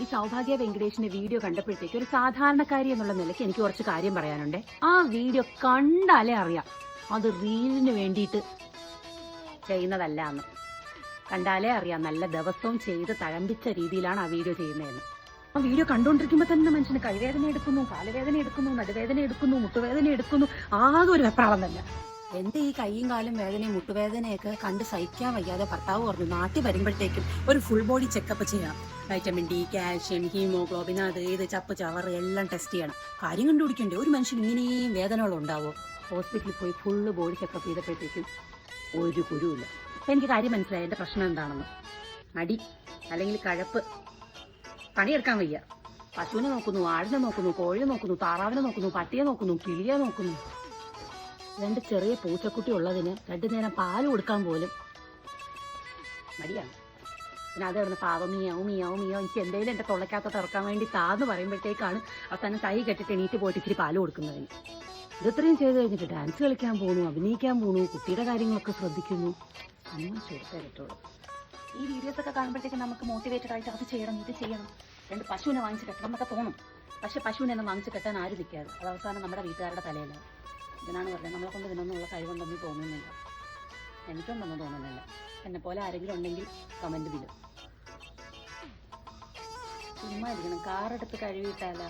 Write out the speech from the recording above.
ഈ സൗഭാഗ്യ വെങ്കടേഷിന്റെ വീഡിയോ കണ്ടപ്പോഴത്തേക്ക് ഒരു സാധാരണക്കാരി എന്നുള്ള നിലയ്ക്ക് എനിക്ക് കുറച്ച് കാര്യം പറയാനുണ്ട്. ആ വീഡിയോ കണ്ടാലേ അറിയാം അത് റീലിന് വേണ്ടിയിട്ട് ചെയ്യുന്നതല്ല എന്ന്. കണ്ടാലേ അറിയാം നല്ല ദിവസവും ചെയ്ത് തഴമ്പിച്ച രീതിയിലാണ് ആ വീഡിയോ ചെയ്യുന്നതെന്ന്. ആ വീഡിയോ കണ്ടുകൊണ്ടിരിക്കുമ്പോൾ തന്നെ മനുഷ്യന് കൈവേദന എടുക്കുന്നു, കാലുവേദന എടുക്കുന്നു, നടുവേദന എടുക്കുന്നു, മുട്ടുവേദന എടുക്കുന്നു. ആകെ ഒരു വെപ്രാളം തന്നെ. എന്റെ ഈ കൈയും കാലും വേദനയും മുട്ടുവേദനയൊക്കെ കണ്ട് സഹിക്കാൻ വയ്യാതെ ഭർത്താവ് പറഞ്ഞു നാട്ടിൽ വരുമ്പോഴത്തേക്കും ഒരു ഫുൾ ബോഡി ചെക്കപ്പ് ചെയ്യാം. വൈറ്റമിൻ ഡി, കാൽഷ്യം, ഹീമോഗ്ലോബിൻ, അത് ഇത് ചപ്പ് ചവറ് എല്ലാം ടെസ്റ്റ് ചെയ്യണം. കാര്യം കണ്ടുപിടിക്കണ്ടേ ഒരു മനുഷ്യൻ ഇങ്ങനെയും വേദനകൾ ഉണ്ടാവുമോ? ഹോസ്പിറ്റലിൽ പോയി ഫുള്ള് ബോഡി ചെക്കപ്പ് ചെയ്തപ്പോഴത്തേക്കും ഒരു കുരുവില്ല. അപ്പം എനിക്ക് കാര്യം മനസ്സിലായി എൻ്റെ പ്രശ്നം എന്താണെന്ന്. മടി അല്ലെങ്കിൽ കഴപ്പ്, പണിയെടുക്കാൻ വയ്യ. പശുവിനെ നോക്കുന്നു, ആടിനെ നോക്കുന്നു, കോഴിയെ നോക്കുന്നു, താറാവിനെ നോക്കുന്നു, പട്ടിയെ നോക്കുന്നു, കിളിയെ നോക്കുന്നു. 2 ചെറിയ പൂച്ചക്കുട്ടി ഉള്ളതിന് 2 നേരം പാല് കൊടുക്കാൻ പോലും മടിയാണ്. പിന്നെ അത് കിടന്ന് പാവമിയാവും മിയാവും മിയോ എനിക്ക് എന്തെങ്കിലും എൻ്റെ തൊള്ളക്കകത്തോട്ട് ഇറക്കാൻ വേണ്ടി താന്ന് പറയുമ്പോഴത്തേക്കാണ് അവസാനം തൈ കെട്ടിട്ട് എണീറ്റ് പോയിട്ട് ഇച്ചിരി പാല് കൊടുക്കുന്നതിന്. ഇത്രയും ചെയ്ത് കഴിഞ്ഞിട്ട് ഡാൻസ് കളിക്കാൻ പോകുന്നു, അഭിനയിക്കാൻ പോകുന്നു, കുട്ടിയുടെ കാര്യങ്ങളൊക്കെ ശ്രദ്ധിക്കുന്നു. അമ്മ ചോദിച്ചേ പറ്റുള്ളൂ. ഈ വീഡിയോസൊക്കെ കാണുമ്പോഴത്തേക്ക് നമുക്ക് മോട്ടിവേറ്റഡ് ആയിട്ട് അത് ചെയ്യണം, ഇത് ചെയ്യണം, 2 പശുവിനെ വാങ്ങിച്ച് കെട്ടണം എന്നൊക്കെ തോന്നും. പക്ഷെ പശുവിനൊന്നും വാങ്ങിച്ച് കെട്ടാൻ ആരും നിൽക്കാതെ അത് അവസാനം നമ്മുടെ വീട്ടുകാരുടെ തലയിലാണ്. ഇതിനാണ് പറഞ്ഞത് നമ്മളെ കൊണ്ട് ഇതിനൊന്നുള്ള കഴിവുണ്ടെന്ന് തോന്നുന്നില്ല. എനിക്കൊന്നും തോന്നുന്നില്ല. എന്നെ പോലെ ആരെങ്കിലും ഉണ്ടെങ്കിൽ കമന്റ് ചെയ്യും. ചുമ്മാ ഇരിക്കണം, കാറെടുത്ത് കഴുകിയിട്ടാലോ.